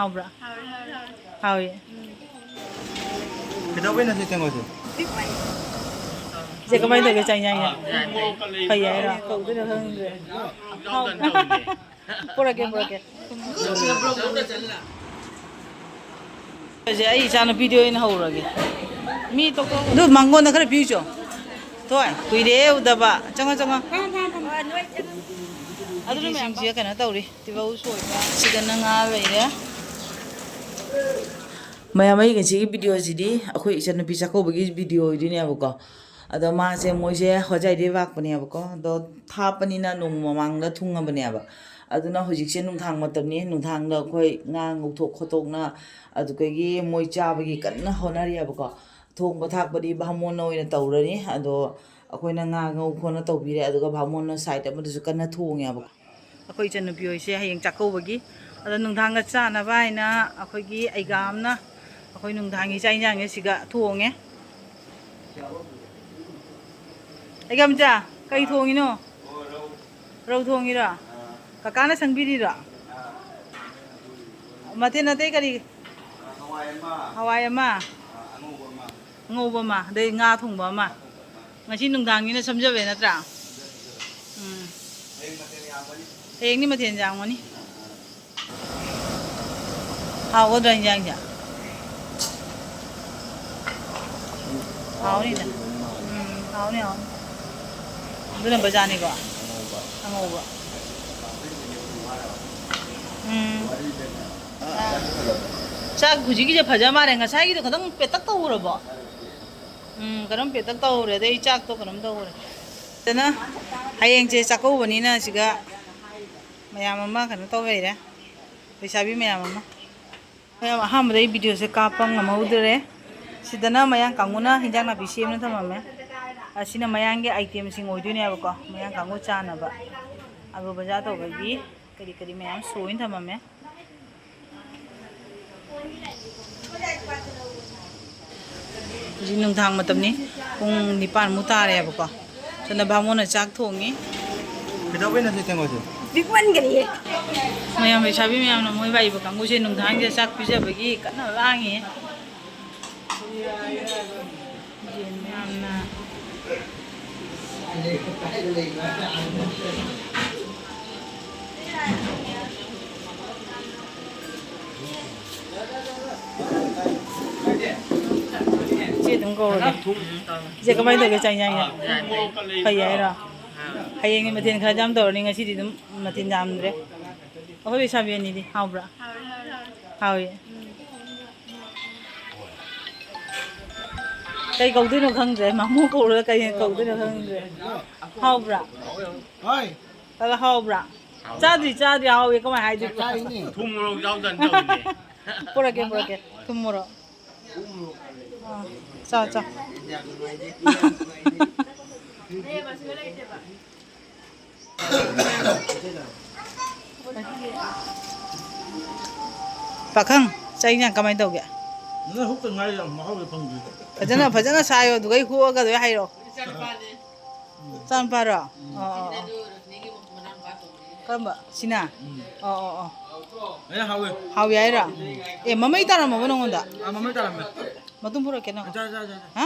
Bra. How ye? Kita win na si Tengo tu. Giờ có mấy người chạy nhanh phải vậy rồi, cậu cứ được hơn rồi. Bora ke. Giờ ấy channel video in hậu rồi. Mi to ko. Nó mango nó cái video. Thôi, quỳ đế udah ba. Jangan. Aduh ni macam siapa kena tahu ni. Tiba usui. Siapa nak ngawe ya? Mayamai kan sih video jadi. Aku Echan bisa kau bagi video ini apa kau? Ada masa moje Hojaidagi apa ni apa kau? Ada thap ni na Nongma mamang dah thung apa ni apa? Ada na hujik sih nung thang macam ni, nung thang dah kau ngang utok kotok na. Ada kau gini moja bagi kan na honari apa kau? Thung bathak bagi bahamon na ini tahu ni. Ada aku na ngang utok na tahu biri. Ada kau bahamon na side apa tu suka na thung ya apa? Aku Echan Lakye sih yang cakap bagi. Ada nung thang kacang na bay na. Aku gini agam na. Aku nung thang ini cai jangan sih gak thung ya. Agam ja, kau thung ini no? Rau thung ini lah. Kakak na sang biri lah. Mati nanti kali. Hawaii ma. Ngoba ma. Dari ngah thung ba ma. Ngasih nung thang ini samjau benar tak? Ini mati yang mana ni? Hau dah yang ja. Hau ni dah. Hau ni. Itu nak baca ni kau. Ngoba. Cak guji kita pajama renga. Saya kita kadang petak tahu berapa. Kadang petak tahu berapa. Tapi cak tu kadang tahu berapa. Karena hayang je cakap bani na juga. Maya mama kan tahu berapa. Bisa bi maya mama. Maya ham dari video se kapang ngamau dere. Sidana maya kanguna hinjang na bisi mana tu mama. Asina mayang ke item sing oidu ni apa kau? Mayang kangu cana ba. Abu baca tu bagi. Kali mayang soin tu mama. Jinung thang macam ni, kung nipan mutar ya apa kau? So na bahamon na cak thongi. Kita win na si Tengo tu. Bigwan kali. Mayang sabi mayang na mo iba kang gusin nung thang dia cak pisa bagi kana langi. Jin mayang na. Chị đừng có rồi. Chị có mấy đứa cái chạy nhanh nhỉ? Phải vậy rồi. Hay anh mà tiền khai giam tàu nên ngay chị đừng mà tiền giam đấy. Có phải sao vậy đi? Hao bra. Hao vậy. Cây cầu tuyết nó không rẻ mà mua cầu rồi cây cầu tuyết nó không rẻ. Hao bra. Oi. Đó là hao bra. Cha đi hao vậy có mà hay đi. Thung rồi rau dần rồi nè. Bora ke. Tomorrow. Chao. Pakang, cai yang kamai tahu ke? Nó hút từng ngày mà hút được phần gì? Fajar na sayo, tu kai kuah ka tu hay ro. Sampai ro. Kamba, sina. Oh. Ini hawe. Hawi ay ra. Mama ita na mama nong onda. Mama talam. Matumpu ra kena. Ja. Ha?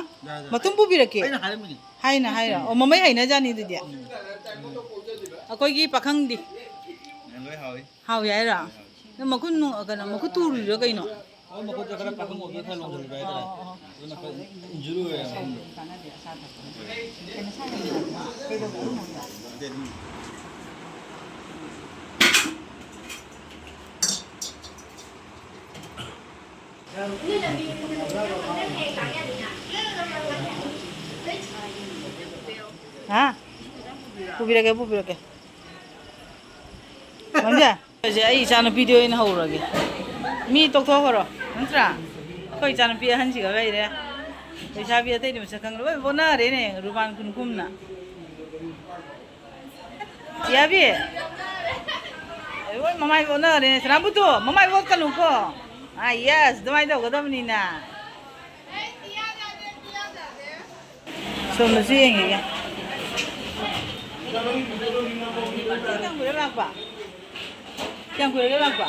Matumpu bi ra ke. Ini hari ni. Hay na. Mama hay na jani tu dia. Ako gi pakang di. Yang loi hawe. Hawi ay ra. Na makun no kana makun turu ra kai no. Oh, makut jaga pakai mobil thay long dari bayar dah. Itu nak injuru ya. Ha? Pupira ke. Manja. Jadi Echan video ini hau lagi. Mi tok karo. Nantra. Kau Echan video han sih kau ini. Bisa video tadi macam kang lu benar ini ruban kun na. Siapa? Mama benar ini. Seram betul. Mama buat kan lupa. Yes, domai dah kau ni na. So mesti yang ini. Yang boleh apa? Yang boleh apa?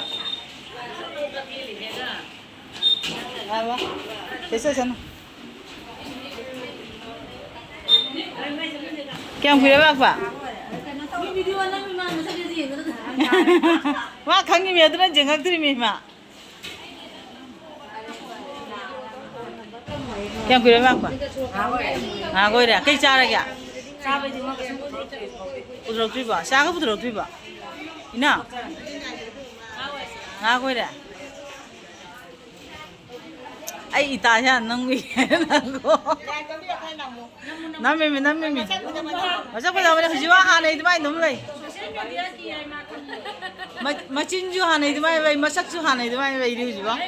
Lawa. Tesa sana. Kaya kuya ba pa? Ma kangi mi aduna jengak tri mi ma. Kaya kuya ba pa? Ngoi ra kai cha ra kya? Pudrok tri ba? Sa ka pudrok tri ba? Ina. Ngoi ra. Ai ita ya nang mi nang ko. Nammi. Masa ko daw na jiwa hanay dumay dumay. Machin ju hanay dumay bay masak ju hanay dumay bay ri jiwa.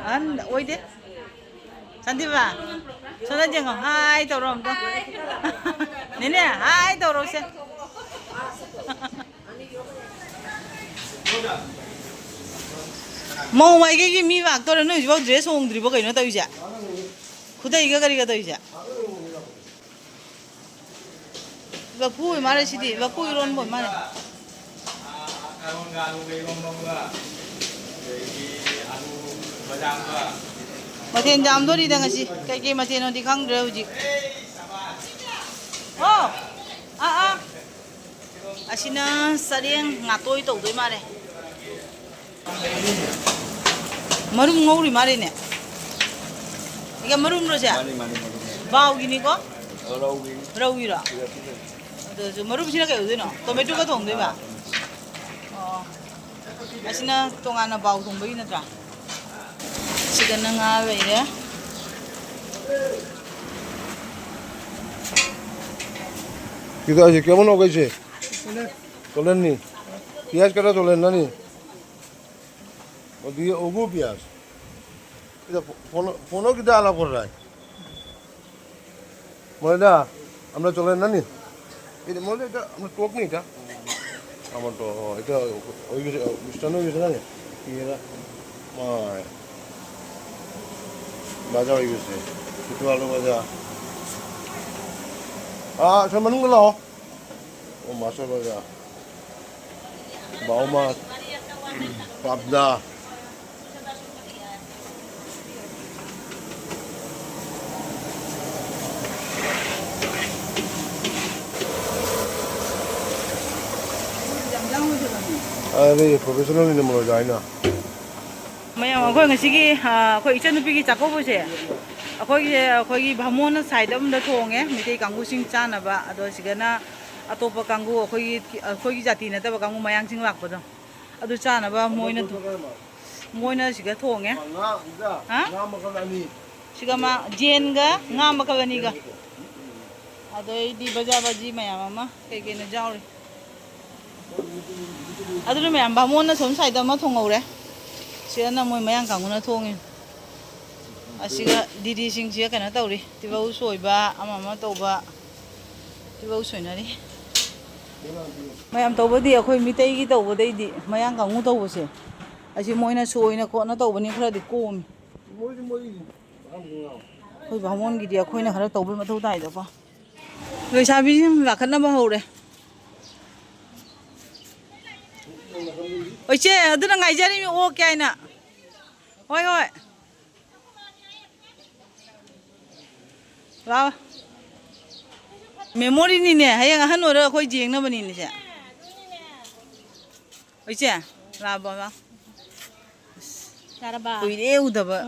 An oi de. Santi ba? Sana jeng hai tau rom to. Nene hai tau ro se. Mau mai cái mi vạc tôi nó chỉ bảo dress hong drip cái nó tao chứ. Khuda iga kari cái tao chứ. Và phui mà đấy chị, và phui ron bồi mà đấy. Mà thiên jam thôi đi đang gì, cái mà thiên nó đi khăng rồi gì. Oh, Asina sariang ngatoi tau tôi mà đấy. Marum ngori mari ne. Ika marum ro cha. Bau gini ko? Rau gi ra. Ado marum sina kai udino. Tomato ka thong dei ba. Asina tongana bau thong bai na tra. Sigan na nga bai re. Kita aja kemen oke sih. Tolen nih. Pias kata tolen nih. और ये ओगो प्याज इधर फोनो किधर आला कर रहा है मोलेदा हमने चले ना नहीं इधर मोलेदा हमने टोक नहीं था हम तो इधर ओगी मिस्टनो यूज़ ना नहीं ये ना माय बाजा यूज़ है कितने वालों बाजा 저 먹는 걸로 마셔 바자 마오마 밥다 아네 프로페셔널이 뭐로 자이나 Maya ma khoi ngasi gi khoi ichan nupi gi chako bo se khoi bhamon side am da thonge mitei kangu sing chana ba ado sigana atopa kangu khoi jati na ta ba kangu mayang sing lak ba do adu chana ba moina siga thonge ha siga ma jen ga nga makalani ga ado di baja baji maya mama kai kai na jauri adu me am bhamon na som side ma thongore siya na mo mayang kangu na thongin asiga didi sing siya kana tawri tibau soi ba ama taw ba tibau soi na ri mayam taw ba di akhoi mitei gi taw ba dei di mayang kangu taw ba se asi moina soi na ko na taw ba ni khara di kom khoi ba mon gi di akhoi na khara taw ba ma taw dai da pa loi sabi la khana ba hore oi che aduna ngai jari mi o kya ina hoi Wow. Memory ni ne hayang ahan ora khoi jeng na bani ni se. Oi che la ba. Cara ba. Koi de u da ba.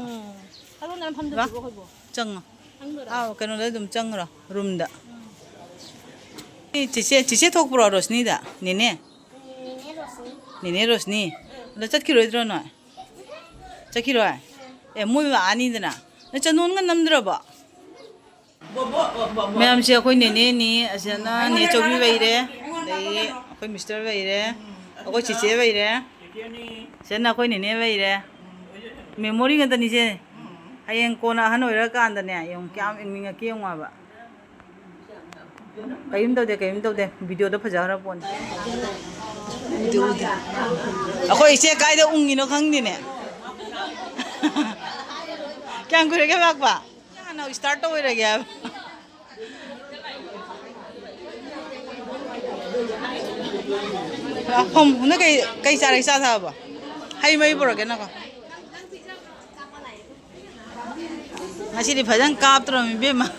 Alo nan pham da ko bo. Chang. Ah kano da dum chang ra room da. Chiche thok pro rosni da. Nene. Nene rosni. Da chat ki roi dro na. Chat ki roi. E moi ba ani da na. Na chanon nga nam dra ba. Ma'am siya ko nene ni asana ne chobi baire dai ko mister baire ko chiche baire sana ko nene baire memory nga tani se hayeng ko na hanoira kan da ne yong kyam ingminga ke ngwa ba kayim to de video da phajara pon video ako ise kai da ungi no khang ni ne kyang kure ke bak ba now start ho ra gaya hom na kai cha ra sa tha ba hai mai bor ke na ka Masih di Padang kap terus mimpi mah.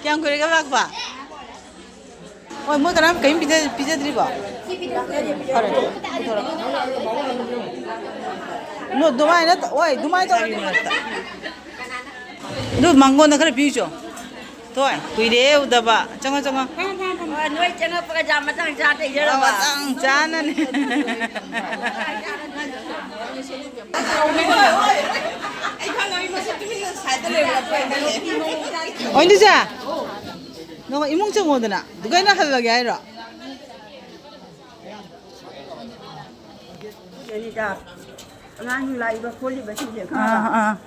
Kian kuri ka bak ba? Oi, mo kanam kain pizza diri ba? Are. No, dumai na, oi, dumai to. No, mango na kare pijo. Toi, kuire uda ba? Changa. Nuôi chân nó phải giảm tăng giá thì giờ Awa tang jana ni. Oi, ni ja. 너 이몽청 오드나 누가 이나 하려고 아이라 그러니까 나는 라이브 콜리 버티지 아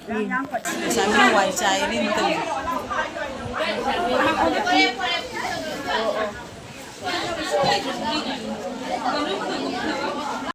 그냥 잠깐 와이자 이린 또